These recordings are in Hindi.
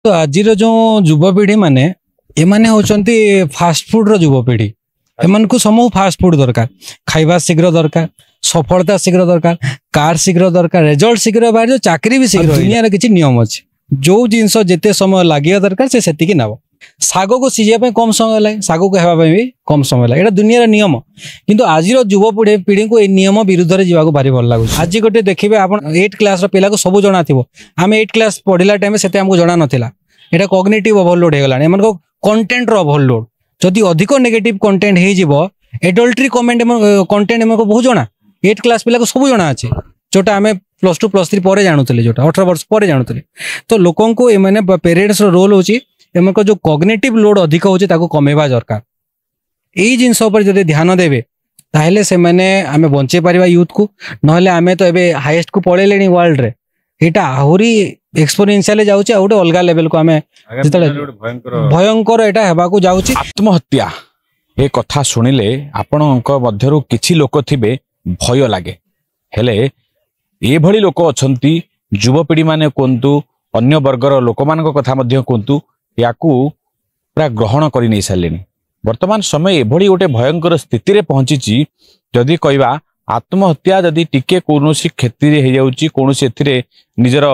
तो आज जो युवपीढ़ी माने एमाने होचंती फास्ट फूड रो युवपीढ़ी एमान को समूह फास्ट फूड दरकार खाइबा शीघ्र दरकार सफलता शीघ्र दरकार कार शीघ्र दरकार रिजल्ट शीघ्र बाहर चाकरी भी शीघ्र दुनिया रे किछि नियम अछि जो जिंस जेते समय लागिया दरकार से सेतिकी नाव साग को सीझे कम समय लगे साग को हेबा भी कम समय लगे एटा दुनिया रे नियम किंतु आज युवपीढ़ी को ए नियम विरुद्ध रे जीवा को भारी भल लागु आज गोटे देखिबे आपण 8 क्लास रो पिला को सब जणा थिबो आमे 8 क्लास पढिला टाइम सेते हमको जणा नथिला एटा कॉग्निटिव ओवरलोड हे गलानी एमन को कंटेंट रो ओवरलोड जदि अधिक नेगेटिव कंटेंट हे जिवो एडल्ट्री कमेंट कंटेंट एमन को बहुत जणा 8 क्लास पिला को सब जणा अछि जोटा आमे +2 +3 परे जानुतले जोटा 18 वर्ष परे जानुतले तो लोकन को एमाने पेरेंट्स रो रोल होची एमन को जो कॉग्निटिव लोड अधिक होची ताको कमेबा दरकार एई जिंस ऊपर जदि ध्यान देबे ताहेले से माने आमे बंचे परिबा यूथ को नहले आमे तो एबे हाईएस्ट को पळेलेनी वर्ल्ड रे एटा आहुरी एक्सपोनेंशियल जाउची आ ओटे अलगा लेवल को आमे जतले भयंकर एटा हेबा को जाउची आत्महत्या ए कथा सुनिले आपणक मध्यरु किछि लोक थिबे भय लागे हेले ए भली लोक अछंती युवपीढ़ी माने कोंतु अन्य वर्गर लोक मान कथा मध्य कोंतु याकू पूरा ग्रहण करि नै सालेनी वर्तमान समय एभली गोटे भयंकर स्थिति रे पहुंची जदि कहवा आत्महत्या जदि टिके कोनोसी खेती रे हे जाउची कोनोसी एथिरे निजर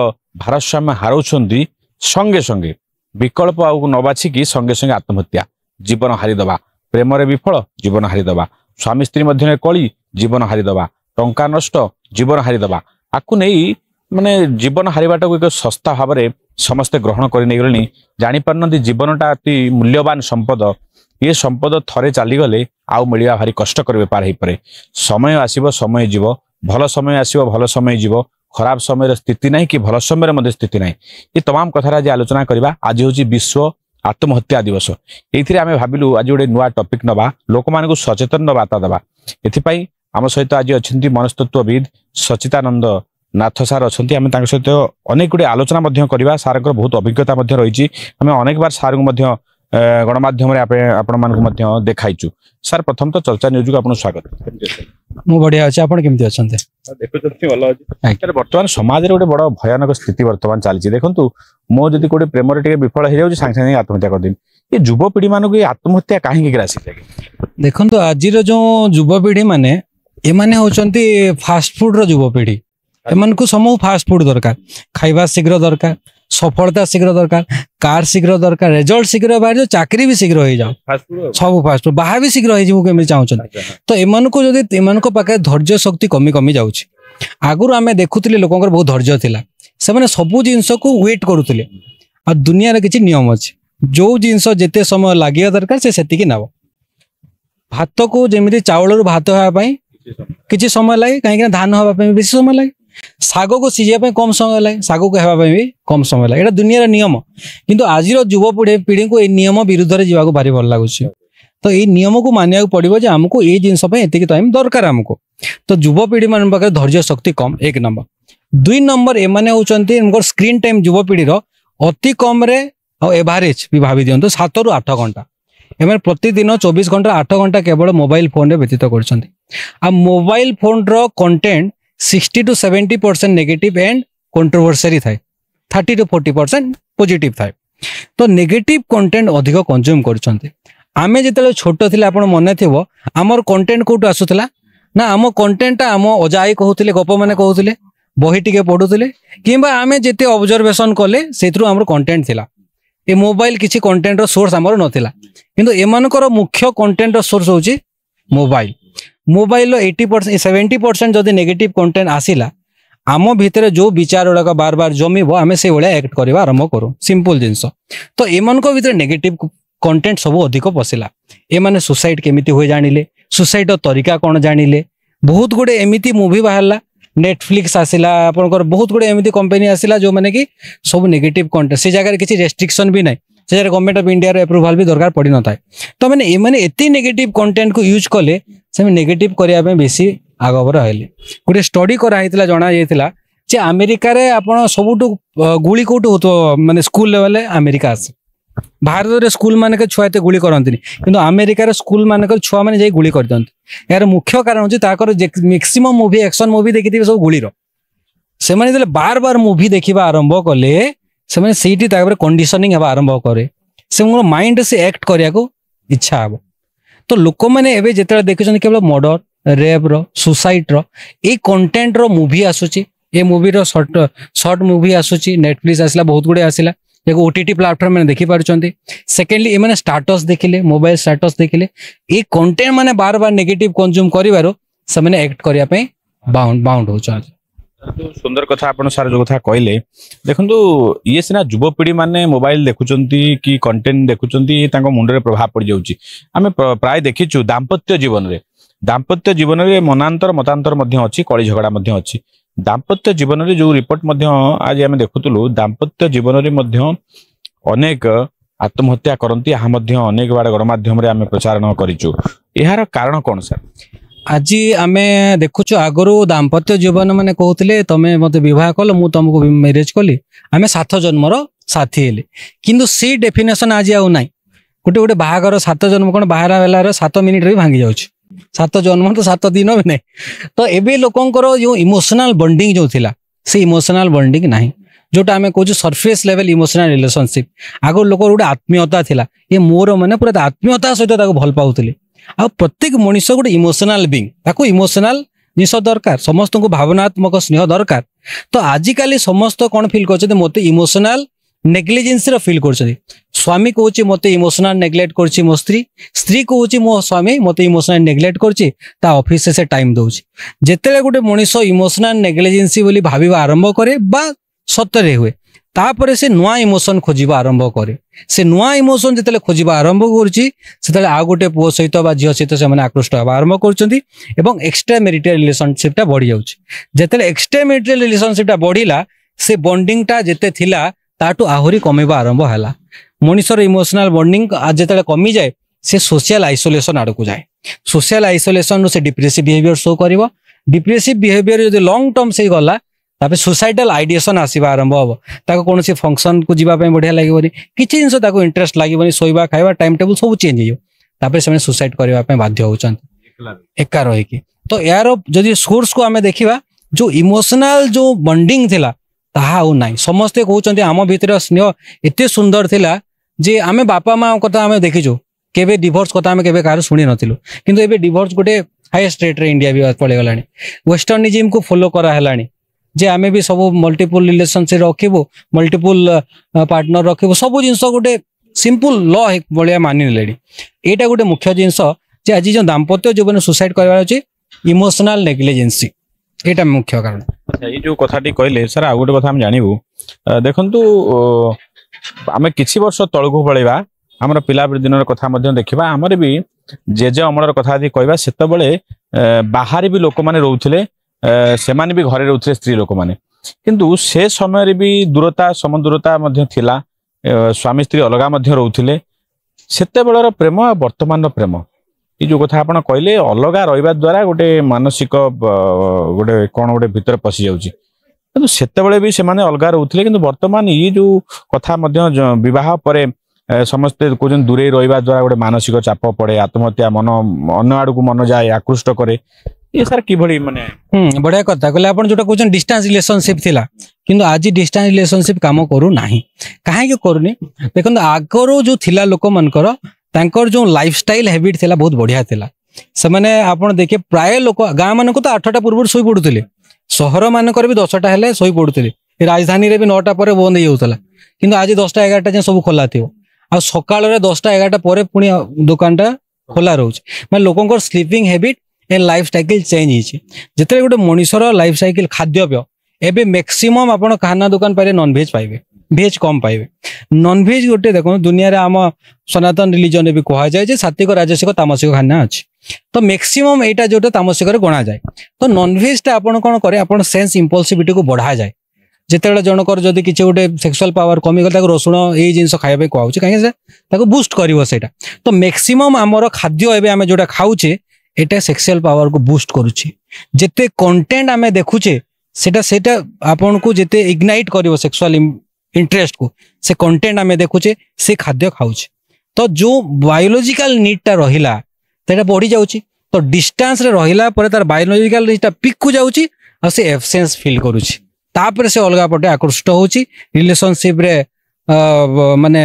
भारसाम्य हारउछंती संगे संगे विकल्प आउ न बाछि कि संगे संगे आत्महत्या जीवन हारी दबा प्रेम रे विफल जीवन हारी दबा स्वामी स्त्री मध्य कली जीवन हारी दबा टंका नष्ट जीवन हारी दबा आकु नै माने जीवन हारिबाटा को एक सस्ता भाव में समस्ते ग्रहण कर नहीं गले जानी पारनती जीवनटा अति मूल्यवान संपद ये संपद थरे चली गले आउ मिलवा भारी कष्टकर बेपार हो पारे समय आसीबो समय जीव भल समय आसीबो भल समय जीव खराब समय स्थिति नहीं कि भल समय मध्य स्थिति नहीं ये तमाम कथा आज आलोचना करबा आज होची विश्व आत्महत्या दिवस ये आम भाविलु आज गोटे नुआ टॉपिक नबा लोक मान सचेतन बार्ता दबा एथिपाई आम सहित आज अच्छी मनस्तत्वविद सचितानंद नाथ सार अच्छा आम सहित अनेक गुड़े आलोचना करवा सार बहुत अभिज्ञता रही आम अनेक बार सार को गणमाध्यम आपण मानक देखाइचु सार प्रथम तो चर्चा न्यूज को आपन स्वागत मु बढ़िया अछि आपण केमति अछन्ते देखुछथि भलो अछि वर्तमान समाज रे गोटे बड़ भयानक स्थिति वर्तमान चलछि देखंतु मो जदि कोटे प्रेम रे टिके विफल हे जाउ सांग सांग आत्महत्या कर दिन ये युवपीढ़ी मानक ये आत्महत्या काहे के राशि देखंतु आज जो युवपीढ़ी माने एमाने होचंती फास्ट फूड रो युवपीढ़ी एमन को समूह फास्ट फूड दरकार खाइबा शीघ्र दरकार सफलता शीघ्र दरकार कार शीघ्र दरकार रिजल्ट शीघ्र बाहर चाकरी भी शीघ्र हो जाओ सब फास्ट फूड बाहर भी शीघ्र हो केमी चाहूँ तो एमन को जदि एमन को पाखे धैर्य शक्ति कमी कमी जाउछि आगुर आमे देखुतिले लोकंकर बहुत धैर्य थिला से माने सब जिंस को वेट करूतिले आ दुनिया रे किछि नियम अछि जो जिंस जेते समय लागिया दरकार से सेतिकी नाव भात को जेमिति चावल रु भात होया पई किछि समय लागे काहे धान होबा पई बेसी समय लागे साग को सीझे कम समय लगे साग को हेबा भी कम समय लगे एटा दुनिया रे नियम किंतु आज युवपीढ़ी को ए नियम विरुद्ध रे जीवा को भारी भल लागुछि तो ये नियम को मानिया पड़ो जे हमको ये जिनस एतिक टाइम दरकार हमको तो युवपीढ़ी मान पाखे धैर्य शक्ति कम 1 नंबर 2 नंबर एमाने होचंती स्क्रीन टाइम युवपीढ़ी अति कम रे एवरेज भी भावी दियंतु 7 रु 8 घंटा एम प्रतिदिन 24 घंटा 8 घंटा केवल मोबाइल फोन रे व्यतीत करछंती आ मोबाइल फोन रो content 60 to 70% negative and controversy थाए 30 to 40% पॉजिटिव थाए तो नेगेटिव कंटेंट अधिक कंज्यूम करछंती आमे जेतले छोट थिले आपण मने थिबो हमर कंटेंट कोटु आसुतला ना आम कंटेंट आम अजाई कहउतिले गप माने कहउतिले बही टिके पढुतिले किबा आमे जेते ऑब्जर्वेशन कले सेथरु हमर कंटेंट थिला ए मोबाइल किछि कंटेंट रो सोर्स हमर नथिला किंतु एमानकर मुख्य कंटेंट रो सोर्स होची मोबाइल मोबाइल 80% 70% जदि नेगेटिव कंटेंट आसिला आम भितर जो विचार गुड़ाक बार बार जमीब आम से भाया एक्ट करवा आरंभ करूँ सिंपल जिनस तो एमान भीतर नेगेटिव कंटेंट सब अधिक पशिला एमाने सुसाइड केमिति हुए जानिले सुसाइड तरीका कौन जानिले बहुत गुड़े एमिति मूवी बाहरला नेटफ्लिक्स आसिला आपनकर बहुत गुड़े एमिति कंपनी आसिला जो माने कि सब नेगेटिव कंटेंट से जगह किसी रेस्ट्रिक्शन भी नहीं से गवर्नमेंट ऑफ इंडिया रो अप्रूवल भी दरकार पड़ी न थाए तो मैंने एमाने एति नेगेटिव कंटेंट को यूज कले से नेगेटिव करिया पे बेसी आगबर आइले गोटे स्टडी करा हितला जणा जायतिला जे अमेरिका रे आपण सबुटु गुली कोटु होतो माने स्कूल लेवल अमेरिका आसे भारत रे स्कूल माने के छुआ एते गुली करंतिनी किंतु अमेरिका रे स्कूल माने के छुआ माने जाई गुली कर दंती यार मुख्य कारण होची ताकर मैक्सिमम मूवी एक्शन मूवी देखिथिबे सब गुली रो से माने बार बार मूवी देखिबा आरंभ कले से सीटी कंडीशनिंग हवा आरंभ करे से माइंड से एक्ट करने को इच्छा हे तो लोक मैंने जिते देखुं केवल मर्डर रेप रो सुसाइड रो ए कंटेंट रो मूवी आसूची ए मूवी रो शॉर्ट मूवी आसूची नेटफ्लिक्स आसला बहुत गुड़े आसला ओटीटी प्लाटफॉर्म मैंने देखी पार्टी सेकेंडली ए मैंने स्टाटस देखिले मोबाइल स्टाटस देखिले ए कंटेंट मैंने बार बार नेगेटिव कंज्यूम करिवारो से मैंने एक्ट करिया पे बाउंड हो सुंदर कथा आपण सार जो कथा कहले देखंतु ये सिना युवपीढ़ी माने मोबाइल देखुचंती कि कंटेंट देखुचंती तांको मुंडरे प्रभाव पड़ जाउची आमे प्राय देखिचु दाम्पत्य जीवन रे मनांतर मतांतर मध्य अछि कଳି झगड़ा मध्य अछि दाम्पत्य जीवन रे जो रिपोर्ट मध्य आज आमे देखुतलु दाम्पत्य जीवन रे मध्य अनेक आत्महत्या करंती आ मध्य अनेक बार गणमाध्यम रे आमे प्रचारण करिचु एहार कारण कोन सर आज आमे देखुचु आगरो दाम्पत्य जीवन माने कहउतले तमे मते विवाह कल मु तुमको मैरिज कली आमे 7 जन्मर साथी हेले किंतु सी डेफिनेशन आज आउ नाही गोटे गोटे बाहागर 7 जन्म कोन बाहर वेलार 7 मिनिट रे भांगी जाउछ 7 जन्म तो 7 दिन भी नहीं तो एबे लोकंकर जो इमोशनल बॉन्डिंग जो थिला से इमोशनल बॉन्डिंग नाही जोटा आमे कहू सरफेस लेवल इमोशनल रिलेशनशिप आगो लोक गोटे आत्मीयता थिला ये मोर माने पूरा आत्मीयता सहित ताको भल पाउतले आ प्रत्येक मनुष्य गोटे इमोशनल बीइंग ताको इमोशनल जिस दरकार समस्त को भावनात्मक स्नेह दरकार तो आजिकाली समस्त कौन फिल कर मत इमोशनल नेग्लिजेंस फिल कर स्वामी कहूँ मत इमोशनल नेग्लेक्ट कर मो स्त्री कहूँ मो स्वामी मत इमोशनल नेग्लेक्ट कर ऑफिस से टाइम दौर जिते गोटे मनीष इमोशनल नेग्लिजेंसी बोली भाविबा आरंभ करे बा सतरे हुए तापर से नुआ इमोशन खोजा आरंभ करे से नुआ इमोशन जिते खोजा आरंभ कर आ गोटे पुओ सहित झील सहित से आकृष्ट हवा आरंभ कर एक्सट्रा मैरिटल रिलेशनशिप बढ़ी जाते एक्सट्रा मैरिटल रिलेशनशिप बढ़िला से बॉन्डिंग टा जिते थिला ताटू आहुरी कमेबा आरंभ है मनुष्यर इमोशनल बॉन्डिंग जिते कमी जाए से सोशल आइसोलेशन आड़ को जाए सोशल आइसोलेशन से डिप्रेसिव बिहेवियर शो कर डिप्रेसिव बिहेवियर जो लॉन्ग टर्म से गला तापर सुसाइडल आइडिएशन आसवा आरंभ हम ताको कौन फंक्शन को जीवाई बढ़िया लगे किसी जिन इंटरेस्ट लगे शोवा खावा टाइम टेबल सब चेंज हो सुसाइड करने बाध्य होती एका रही तो यार जदि सोर्स को आम देखा जो इमोशनल जो बॉन्डिंग थिला ताहा आउ नाई समस्ते कहते आम भीतर स्नेह एते सुंदर थिला जे आमे बापा माँ कथा आम देखीचु केबे डिवोर्स कथा आम केबे कार शुणी नथिलु किंतु एबे डिवोर्स गोटे हाईएस्ट रेट रे इंडिया भी पड़े गलानी वेस्टर्निज्म को फॉलो करा हेलानी जे आमे भी सब मल्टीपल रिलेशनशिप रखिबो मल्टीपल पार्टनर रखिबो सब जिनस गोटे सिंपल लॉ भाया मानि लेडी एटा गोटे मुख्य जिनस जे आज जो दाम्पत्य जीवन सुसाइड करबार अछि इमोशनल नेग्लिजेंसी एटा मुख्य कारण ये जो कथाटी कहले सर आ गोटे कथा हम जानबू देखंतु आमे किछि वर्ष तळकु पळेबा हमर पिला दिनर कथा मध्य देखिबा हमर भी जेजे अमरर कथा दी कहबा सेते बेले बाहर भी लोक माने रहउथिले से माने भी घरे रहउथिले स्त्री लोक माने किंतु से समय भी दूरता समदूरता मध्य थिला स्वामी स्त्री अलगा मध्य रहउथिले सेते बेलर प्रेम आ वर्तमान प्रेम ये जो कथा आपण कहले अलगा रहिबा द्वारा गोटे मानसिक गोटे कोन गोटे भीतर पसि जाउची किंतु सेते बेले भी से माने अलगा रहउथिले किंतु वर्तमान ये जो कथा मध्य विवाह परे समस्ते कहते दूरे रहिबा द्वारा गोटे मानसिक चाप पड़े आत्महत्या मन अन्य आड़ को मन जाए आकृष्ट करे ये सर कि माने बढ़िया कथा कहले आपण जोटा कहछन डिस्टेंस रिलेशनशिप थिला किंतु आज डिस्टेंस रिलेशनशिप काम करू नाही काहे के करूनी देखन आगरो जो थिला लोक मनकर तांकर जो लाइफस्टाइल हैबिट थिला बहुत बढ़िया थिला से माने आपण देखे प्राय लोक गां मान को तो 8टा पूर्व सोई पडुथिले शहर मानकर भी 10टा हेले सोई पडुथिले राजधानी रे भी 9टा पर बंद होउतला किंतु आज 10टा 11टा जे सब खोला थियो आ सकाळ रे 10टा 11टा पर पुनी दुकानटा खोला रहउछ माने लोकंकर sleeping habit and life cycle change होती जिते गोटे मनुष्यर लाइफ साइकिल खाद्यपेय एबे मैक्सिमम आपण खाना दुकान पाइले नॉन भेज पाइबे भेज कम पाइबे नॉन भेज गोटे देखो दुनिया रे आम सनातन रिलीजन भी कहा जाए जे सात्विक राजसिक तामसिक खाना अच्छी तो मैक्सिमम एटा जोटे तामसिक गणा जाए तो नॉन भेज टा आपण कोन करे आपण सेंस इंपल्सिविटी को बढ़ा जाए जिते जनकर जदि किसी गोटे सेक्सुअल पावर कमी गला रसुण ये जिन खाया कहूँ कहीं बुस्ट कर तो मैक्सिमम आमर खाद्य एवं आम जोटा खाऊे एटा सेक्सुअल पावर को बूस्ट करुछि जेते कंटेंट आमे देखुचे सेटा सेटा आपन को जेते इग्नाइट करिवो सेक्सुअल इंटरेस्ट को से कंटेंट आमे देखुचे से खाद्य खाउचे तो जो बायोलॉजिकल नीड टा रहिला तेटा बढ़ी जाउची तो डिस्टेंस रे रहिला पर तार बायोलॉजिकल नीड टा पिक को जाउची आ से एब्सेंस फील करुछि तापर से अलग पटे आकर्षित होची रिलेशनशिप रे माने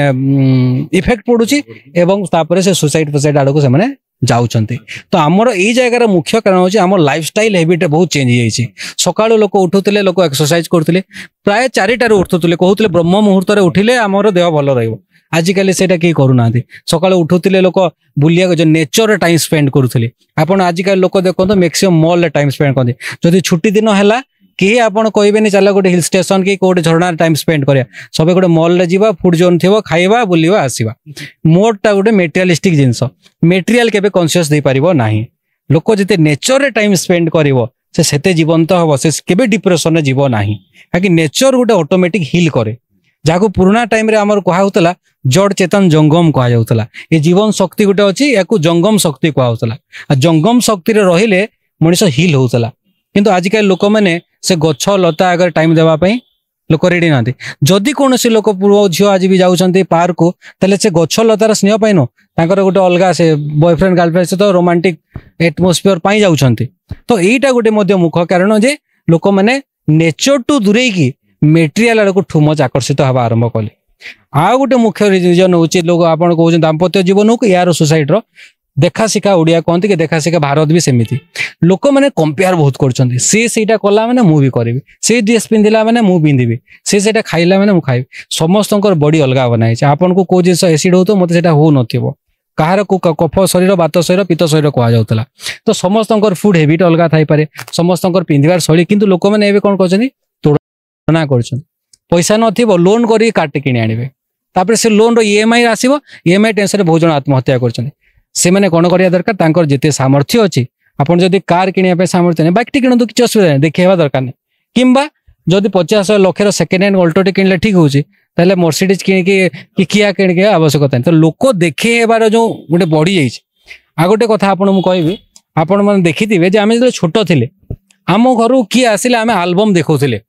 इफेक्ट पड़ुची एवं तापर से सुसाइड फुसाइड आड़ को से माने जाउछंती। तो आमर एई जगार मुख्य कारण होची आमर लाइफस्टाइल हैबिट बहुत चेंज होईची। सकाळो लोक उठुतले लोक एक्सरसाइज करथले प्राय 4टार उठुतले कहउतले ब्रह्म मुहूर्त रे उठिले आमर देह भलो रहइबो। आजिकल सेटा कि करूना सकाळो उठुतले लोक बुलिया जो नेचर टाइम स्पेंड करुथले आपण आजिकल लोक देखो मैक्सिमम मॉल टाइम स्पेंड करते जदि छुट्टी दिन है कि आपड़ कहबेनि चल गोटे हिल स्टेशन कि गोटे झरना टाइम स्पेंड करिया सब गोटे मॉल रे जीवा फूड जोन थी खाइबा बुलिबा आसीबा मोरटा गोटे मेटेरियलिस्टिक जिनस मेटेरियल केबे कॉन्शियस दे पारिबो नाही। लोक जते नेचर रे टाइम स्पेंड करिवो से सेते जीवंत हबो से केबे डिप्रेशन रे जीवो नाही काकि नेचर गोटे ऑटोमेटिक हिल करे जाको पुराना टाइम रे हमर कहा होतला जड़ चेतन जंगम कहा जाउतला। ये जीवन शक्ति गोटे अछि याकू जंगम शक्ति कहा होतला आ जंगम शक्ति रे रहिले मनुष्य हिल होतला। किंतु आजिकल लोक मैंने से गछ लता अगर टाइम देवा पई लोक रेडी नांती जदि कौन से लोक पुओ झियो आज भी जाउछंती पार्क को तले से गछ लतार स्नेह पाइनो तांकर गोटे अलगा से बॉयफ्रेंड गर्लफ्रेंड से तो रोमांटिक एटमॉस्फियर पाई जाउछंती। तो एटा गोटे मध्य मुख्य कारण जे लोक माने नेचर टू दूरे की मेटेरियल आड़ को ठू मच आकर्षित हवा आरंभ कले। आ गोटे मुख्य रीजन होची लोक आपण कहउछन दाम्पत्य जीवन को यार सोसाइटी रो देखा शिखा ओडिया कहते कि देखा शिखा भारत भी सेमिति लोक मैंने कंपेयर बहुत करछंती से सेटा कला माने मु भी करबी से ड्रेस पिंधिला माने मु पिंधिबी से खाइला माने मु खाइबी समस्तंकर बॉडी अलगा बनाई छै। आपन को को जिंस एसिड हो तो मते सेटा हो नथिबो कहार को कफ शरीर बात शरीर पित्त शरीर कहा जाउतला। तो समस्तंकर फूड हैबिट अलगा थाई पारे समस्तंकर पिंधिबार शैली किंतु लोक माने एबे कोन करछंती तुलना करछंती पैसा नथिबो लोन करी काट किनि आनिबे तापर से लोन रो ईएमआई आसीबो ईएमआई टेंशन रे बहुत जन आत्महत्या करछंती। से मैंने कौन करिया दरकार तांकर जेते सामर्थ्य अछि आपण जदि कार किनिया पे सामर्थ्य नै बाइक टी किनतु किछ असुविधा नै देखेबा दरकार नै किंबा जदि 50 लाख रो सेकेंड हैंड अल्टोटी किनले ठीक होउची ताले मर्सिडीज किन कि किया किन के आवश्यकता नै। तो लोक देखेबार जो गोटे बढ़ी जाई छै। आ गोटे कथा आपण मु कहबी आपण माने देखिथिबे जे आमे जले छोटो थिले आम घरु कि आसिले आमे एल्बम देखौथिले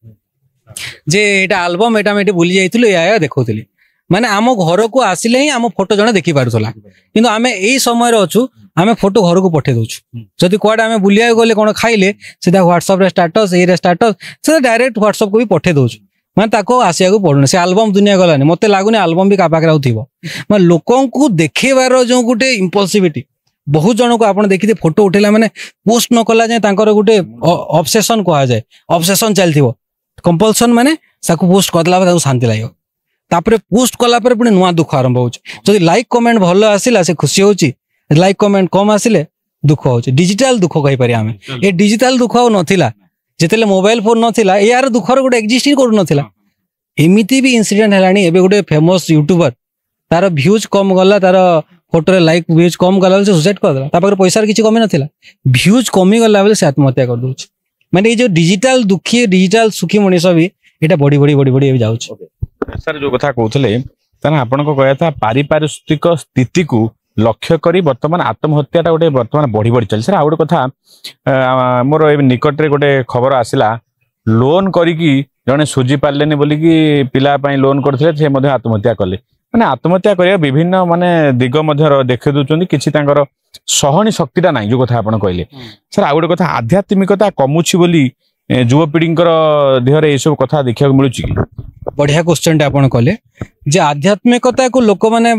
जे एटा एल्बम एटा मेटी भूली जाइथिलु या देखौथिले माने आम घर को आसिले ही आम फोटो जने देखि पारुथला किंतु आमे एई समय रे अछु आमे फोटो घर को पठे दोछु जदि कोडा आमे बुलिया गले कोन खाइले सीधा व्हाट्सएप रे स्टेटस ए रे स्टेटस से डायरेक्ट व्हाट्सएप को भी पठे दोछु माने ताको आसिया को पडुन से एल्बम दुनिया गलानी मते लागुनी एल्बम भी कापा कराउ थिबो माने लोकन को देखेबार जो गुटे इंपल्सिविटी बहुत जन को आपण देखिते फोटो उठेला माने पोस्ट न कला जाय तांकर गुटे ऑब्सेशन कहा जाय ऑब्सेशन चलथिबो कंपल्सन माने साको पोस्ट करला ताको शांति लागो तापरे पोस्ट कला पर पुणी नुआ दुख आरंभ होची जदि लाइक कमेंट भलो आसिला से खुशी होची लाइक कमेंट कम आसिले दुख होची डिजिटल दुख कहि पारि आमे ए डिजिटल दुख हो नथिला जेतेले मोबाइल फोन नथिला यार दुखर गोटे एक्जिस्टिंग करू नथिला। एमिति भी इंसिडेंट हेलानी एबे गोटे फेमस यूट्यूबर तार व्यूज कम गला तार फोटो रे लाइक व्यूज कम गला से सुसाइड कर देला तापर पैसा किछि कमी नथिला व्यूज कमी गला बेले से आत्महत्या कर दोछ माने ए जो डिजिटल दुखी डिजिटल सुखी मनीष भी एटा बड़ी बड़ी बड़ी बड़ी जाउछ। सर जो कथा कहते ताना आपण को कहया था पारिपार्श्विक स्थिति को लक्ष्य करी वर्तमान आत्महत्या गोटे वर्तमान बढ़ी बढ़ी चली। सर आ गोटे कथा मोर निकट रे गोटे खबर आसिला लोन करिकी जने सुझी पारलेनी बोलिकी पिला पई लोन करथिले से मध्ये आत्महत्या कले माने आत्महत्या करिया विभिन्न माने दिग मध्ये देखि दुचंदी किछि तांकर सहनी शक्तिटा नाही जो कथा आपण कहले। सर आ गोटे कथा आध्यात्मिकता कमुछि बोली युवपीढ़ींकर देहरे ये सब कथा देखा मिलूँ कि बढ़िया क्वेश्चन टे आपण कले जे आध्यात्मिकता को लोक माने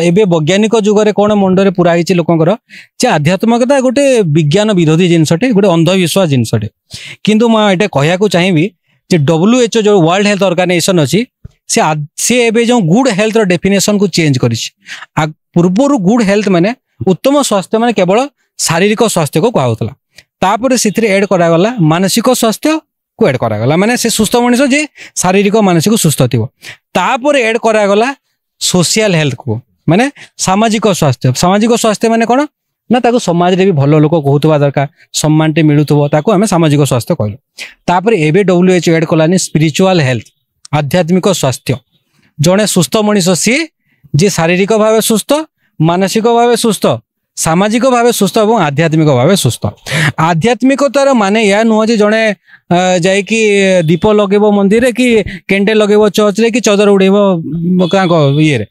एबे वैज्ञानिक जुगरे कोन मंडरे पुरा हिची लोकंकर जे आध्यात्मिकता गोटे विज्ञान विरोधी जिनसटे गोटे अंधविश्वास जिनसटे किंतु म एटा कहया को चाहिबी जे WHO जो वर्ल्ड हेल्थ ऑर्गेनाइजेशन अछि से एबे जो गुड हेल्थ रो डेफिनेशन को चेंज करिछि। पूर्वरु गुड हेल्थ माने उत्तम स्वास्थ्य माने केवल शारीरिक स्वास्थ्य को कहउतला तापर सिथरे ऐड करा गला मानसिक स्वास्थ्य को ऐड करा गला माने से सुस्थ मनुष्य जे शारीरिक मानसिक सुस्थ थिबो तापर ऐड करा गला सोशल हेल्थ को माने सामाजिक स्वास्थ्य माने कोन ना ताको समाज रे भी भलो लोक कहउतबा दरकार सम्मान टे मिलुतबो ताको हमें सामाजिक स्वास्थ्य कहलो तापर एबे WHO add Kalani spiritual health आध्यात्मिक स्वास्थ्य जने सुस्थ मनुष्य सी जे शारीरिक भावे सुस्थ मानसिक भावे सुस्थ सामाजिक भावे सुस्थ और आध्यात्मिक भावे सुस्थ। आध्यात्मिकतार माने या नुह जे जने जाई कि दीप लगेबो मंदिर रे कि कैंडल लगेबो चर्च रे कि चदर उड़ेबो का ये रे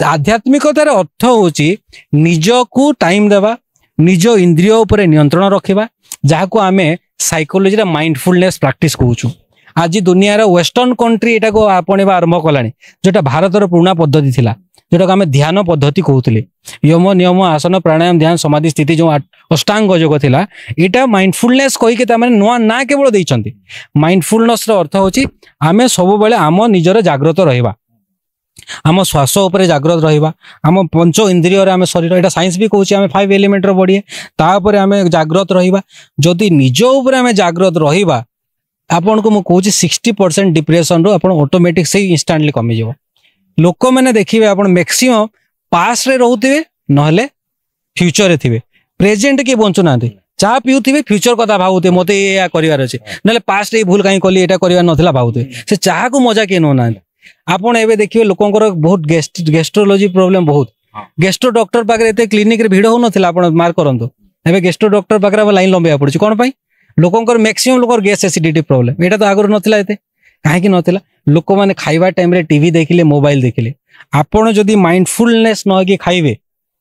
आध्यात्मिकतार अर्थ होची निज को टाइम देबा निज इंद्रिय ऊपर नियंत्रण रखिबा जहाको आमे साइकोलॉजी रे माइंडफुलनेस प्रैक्टिस कहउछु। आज दुनिया वेस्टर्न कंट्री एटा को आपणवा आरंभ कलानी जोटा भारतर पुराना पद्धति थिला जोटा को आम ध्यान पद्धति कहते यम नियम आसन प्राणायाम ध्यान समाधि स्थिति जो अष्टांग योग थिला एटा माइंडफुलनेस कहीकि नुआ ना केवल देइछंती। माइंडफुलनेस रो अर्थ होची आमे सब बेले आम निजर जागृत रहिबा आम श्वास उपर जागृत रहिबा आम पंच इंद्रिय आम शरीर एटा साइंस भी कहूँ आम 5 एलिमेंट रो बॉडी तापर आम जागृत रहिबा जदि निज उपर आम जागृत रहिबा आपन को मु कहूँ 60% डिप्रेशन रो आपन ऑटोमेटिक से इंस्टेंटली कमी जाव। लोक मैंने देखिए आप मैक्सिमम पास्ट रे रहते नहले फ्यूचर रे थे प्रेजेंट के बंचु ना चा पीउे फ्यूचर कथा भावुए मत या करार अच्छे ना पास्ट ये भूल कहीं कली यहाँ नाला भावुए से चाह को मजा किए नौ ना आपड़ ए देखिए लोकंर बहुत गेस्ट्रोलोजी प्रोब्लेम बहुत गेस्ट्रो डॉक्टर पाखे क्लिनिक रे भिड़ हो ना मार्क करंतु एबे गेस्ट्रो डॉक्टर पाखे लाइन लंबा पड़े कौन पाई लोकंर मैक्सिमम लोक गैस एसिडिटी प्रोब्लेम यहाँ तो आगुरी नाला एते कहीं नाला लोक मैंने खाइबा टाइम रे टीवी देखिले मोबाइल देखिले आपण जदि माइंडफुलनेस न कि खाइबे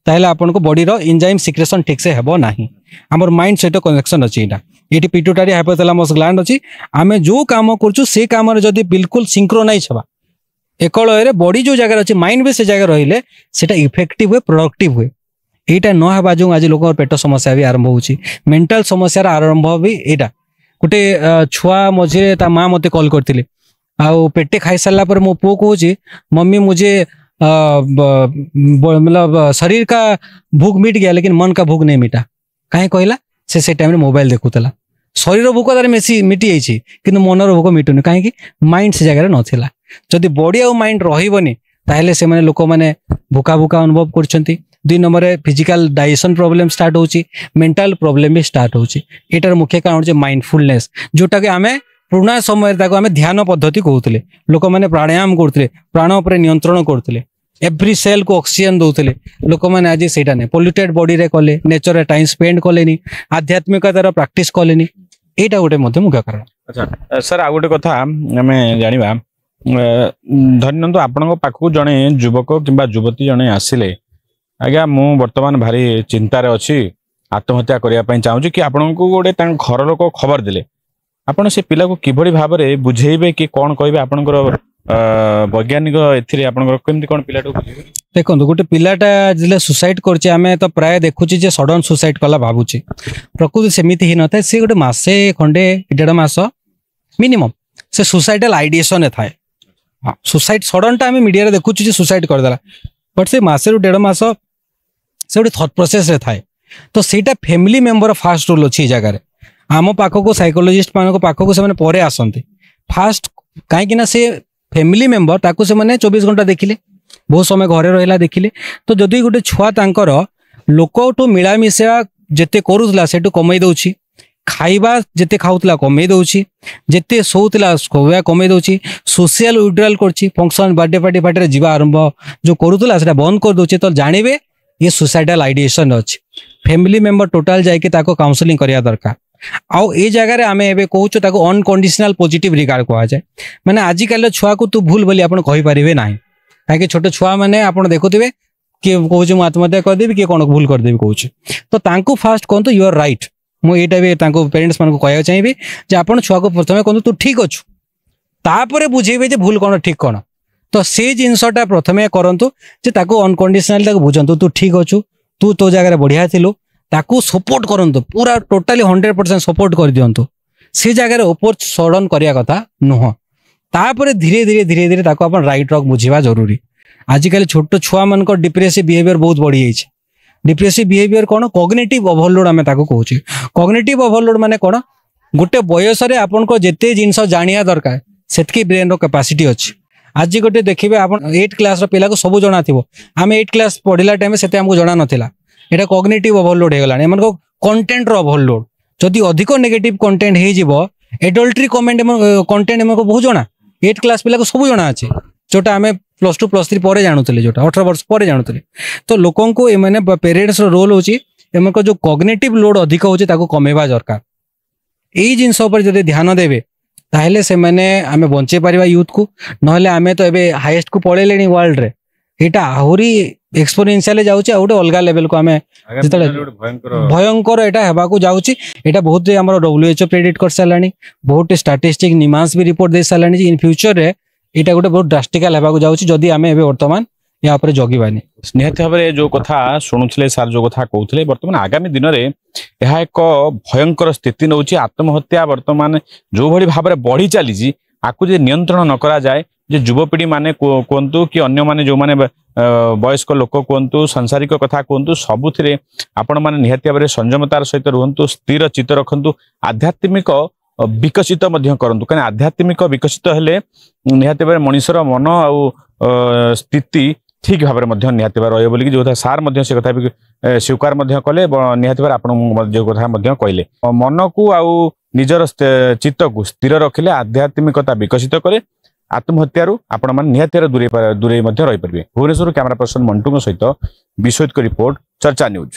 ताहले आपण को बॉडी रो एंजाइम सिक्रेशन ठीक से हेबो नाही। हमर माइंड सहित कनेक्शन अछि एटा एटी पिट्यूटरी हाइपोथैलेमस ग्लैंड अछि आमे जो काम करछु से काम रे जदि बिल्कुल सिंक्रोनाइज हबा एकलय रे बॉडी जो जगह अछि माइंड भी से जगह रहिले सेटा इफेक्टिव हुए प्रोडक्टिव हुए एटा न हबा जो आज लोक पेट समस्या भी आरंभ होछि मेंटल समस्या आरंभ भी एटा गोटे छुआ मझे ता माँ मते कॉल करथिले आउ पेटे खाई सारा पर मो पु कहूँ मम्मी मुझे मतलब शरीर का भूख मिट गया लेकिन मन का भूख नहीं मिटा कहीं कहला से टाइम मोबाइल देखुला शरीर भूख तार मिटी जाइए कि मनर भूख मिटुनि कहीं माइंड से जगह नाला जदि बॉडी आउ माइंड रही ताहले से माने लोक मैंने भूखा भूखा अनुभव करछंती। 2 number physical digestion problem start होची मेंटल प्रॉब्लम भी स्टार्ट होची एटार मुख्य कारण होची माइंडफुलनेस जोटा कि आमे पुराना समय आम ध्यान पद्धति कहते लोक मैंने प्राणायाम करते प्राण उपर नियंत्रण करते एव्री सेल को ऑक्सीजन दौले लोक मैंने आज से पोल्यूटेड बॉडी रे कले नेचर टाइम स्पेंड कले आध्यात्मिकतार प्रैक्टिस कले यहाँ गोटे मुख्य कारण। अच्छा सर आ गोटे कथा आम जाना धन्यवाद आपण पाखक जड़े युवक किंबा युवती जड़े आसिले आज्ञा मु बर्तमान भारी चिंतार अच्छी आत्महत्या करने चाहूँ कि आपण को गोटे घर लोक खबर देले आपण से पिला को किभली भाव में बुझेबे कि कौन कहबे आपनकर वैज्ञानिक एथिरे आपनकर केमति कोन पिलाटो बुझेबे देखो गोटे पिलाटा जिले सुसाइड करछे आमे तो प्राय देखुची जे सडन सुसाइड कला भाबुची प्रकृति सेमिति ही नथाय से गोटे मासे खंडे 1.5 मास मिनिमम से सुसाइडल आइडिएशन ए थाए हां सुसाइड सडन टा आमे मीडिया रे देखुची जे सुसाइड कर देला बट से मासे 1.5 मास से गोटे थॉट प्रोसेस रे थाए तो सेटा फैमिली मेंबर फास्ट रोल अछि जगह रे आम पाखक साइकोलोजिस्ट मान पाखक से परे आसते फास्ट कहीं से फैमिली मेंबर ताकू से मैंने 24 घंटा देखिले बहुत समय घरे रहा देखिले तो जदि गोटे छुआ तांकर लोकठू मिलामिशा जेते करूला सेठू कमई दउछि खाइबा जेते खाउतला कमई दउछि जेते सोउतला खोया कमई दउछि सोशल विड्रॉल करछि फंक्शन बर्थडे पार्टी पार्टी रे जीवा आरंभ जो करूतला सेटा बंद कर दउछि तो जानिबे ये सुसाइडल आइडिएशन अछि फैमिली मेंबर टोटल जाइके ताको काउंसलिंग करिया दरकार आउ ए जगह आम ए कहूँ अनकंडीशनल पॉजिटिव रिगार्ड कह जाए मैंने आजिकल छुआ को तू भूल बोली आपन कहि परिबे नाही कहीं छोट छुआ मैंने आप देखुवे किए कहूँ मुझे आत्महत्या करदेवी किए कौन भूल करदेवी कहूँ तो तांको फास्ट कहतु यू आर राइट मुझे पेरेन्ट्स मान कह चाहिए जे आपन छुआ को प्रथम कहतु तू ठीक अच्छु तापर बुझेबे जे भूल कौन ठीक कौन तो से जिनसटा प्रथम करतु जे ताको अनकंडीशनली बुझंतु तू ठीक अच्छु तू तो जगह बढ़िया थिलु ताकू सपोर्ट करंतु पूरा टोटाली 100% सपोर्ट कर दियंतु से जगह ओपर सडन करिया कथा नुह तापर धीरे धीरे धीरे धीरे ताको अपन राइट रॉक बुझिबा जरूरी। आजिकल छोट छुआ मान डिप्रेसिव बिहेवियर बहुत बढ़ी जाइए डिप्रेसिव बिहेवियर कौन कॉग्निटिव ओवरलोड आम ताको कहूँ कॉग्निटिव ओवरलोड माने कौन गोटे बयस आपन को जेते जिनस जानिया दरकार सेतकी ब्रेन रो कैपेसिटी अछि आज गोटे देखिए आप 8 क्लास पिला को सब जना थी आम 8 क्लास पढ़ला टाइम से हमको जना नाला एटा कॉग्निटिव ओवरलोड हो गलानी एमन को कंटेंट रो ओवरलोड जदि अधिक नेगेटिव कंटेंट हे जिवो एडल्ट्री कंटेंट एमन को बहुत जना 8 क्लास पिला को सब जना अछि जोटा आम +2 +3 पर जानूले जोटा 18 वर्ष पर जानूले तो लोकों को एमने पेरेंट्स रो रोल होची एमन को जो कॉग्निटिव लोड अधिक होची ताको कमेबा दरकार एई जिंस ऊपर जदि ध्यान देबे ताहले से माने आमे बंचे परिबा यूथ को नहले आमे तो एबे हाईएस्ट को पळेलेनी वर्ल्ड रे ଏଇଟା ଆହୁରି ଏକ୍ସପୋନେନ୍ସିଆଲି ଯାଉଛି ଆଉ ଗୋଟେ ଅଲଗା ଲେଭେଲ କୁ ଆମେ ଭୟଙ୍କର ଏଇଟା ହେବାକୁ ଯାଉଛି। ଏଇଟା ବହୁତ ଆମର WHO ପ୍ରେଡିକ୍ଟ କରିସାରିଲାଣି, ବହୁତ ଷ୍ଟାଟିଷ୍ଟିକ ନିମାନ୍ସ ବି ରିପୋର୍ଟ ଦେଇ ସାରିଲାଣି ଯେ ଇନ୍ ଫ୍ୟୁଚରରେ ଏଇଟା ଗୋଟେ ବହୁତ ଡ୍ରାଷ୍ଟିକାଲ ହେବାକୁ ଯାଉଛି ଯଦି ଆମେ ଏବେ ବର୍ତ୍ତମାନ ୟା ଉପରେ ଜଗିବାନି। ନିହାତି ଭାବରେ ଯୋଉ କଥା ଶୁଣୁଥିଲେ ସାର୍, ଯୋଉ କଥା କହୁଥିଲେ, ବର୍ତ୍ତମାନ ଆଗାମୀ ଦିନରେ ଏହା ଏକ ଭୟଙ୍କର ସ୍ଥିତି ନଉଛି। ଆତ୍ମହତ୍ୟା ବର୍ତ୍ତମାନ ଯୋଉଭଳି ଭାବରେ ବଢି ଚାଲିଛି, ଆକୁ ଯଦି ନିୟନ୍ତ୍ରଣ ନ କରାଯାଏ, ଯେ ଯୁବପିଢି ମାନେ କୁହନ୍ତୁ କି ଅନ୍ୟମାନେ ଯୋଉମାନେ ବୟସ୍କ ଲୋକ କୁହନ୍ତୁ, ସାଂସାରିକ କଥା କୁହନ୍ତୁ, ସବୁଥିରେ ଆପଣ ମାନେ ନିହାତି ଭାବରେ ସଂଯମତାର ସହିତ ରୁହନ୍ତୁ, ସ୍ଥିର ଚିତ୍ତ ରଖନ୍ତୁ, ଆଧ୍ୟାତ୍ମିକ ବିକଶିତ ମଧ୍ୟ କରନ୍ତୁ। କାରଣ ଆଧ୍ୟାତ୍ମିକ ବିକଶିତ ହେଲେ ନିହାତି ଭାବରେ ମଣିଷର ମନ ଆଉ ସ୍ଥିତି ଠିକ ଭାବରେ ମଧ୍ୟ ନିହାତି ଭାବରେ ରହିବ ବୋଲିକି ଯୋଉ କଥା ସାର୍ ମଧ୍ୟ ସେ କଥା ବି ସ୍ୱୀକାର ମଧ୍ୟ କଲେ, ନିହାତି ଭାବରେ ଆପଣ ଯୋଉ କଥା ମଧ୍ୟ କହିଲେ। ମନକୁ ଆଉ ନିଜର ଚିତ୍ତକୁ ସ୍ଥିର ରଖିଲେ ଆଧ୍ୟାତ୍ମିକତା ବିକଶିତ କରେ, ଆତ୍ମହତ୍ୟାରୁ ଆପଣ ମାନେ ନିହାତି ଦୂରେଇ ମଧ୍ୟ ରହିପାରିବେ। ଭୁବନେଶ୍ୱର କ୍ୟାମେରା ପର୍ସନ ମଣ୍ଟୁଙ୍କ ସହିତ ବିଶ୍ୱଜିତଙ୍କ ରିପୋର୍ଟ, ଚର୍ଚ୍ଚା ନ୍ୟୁଜ।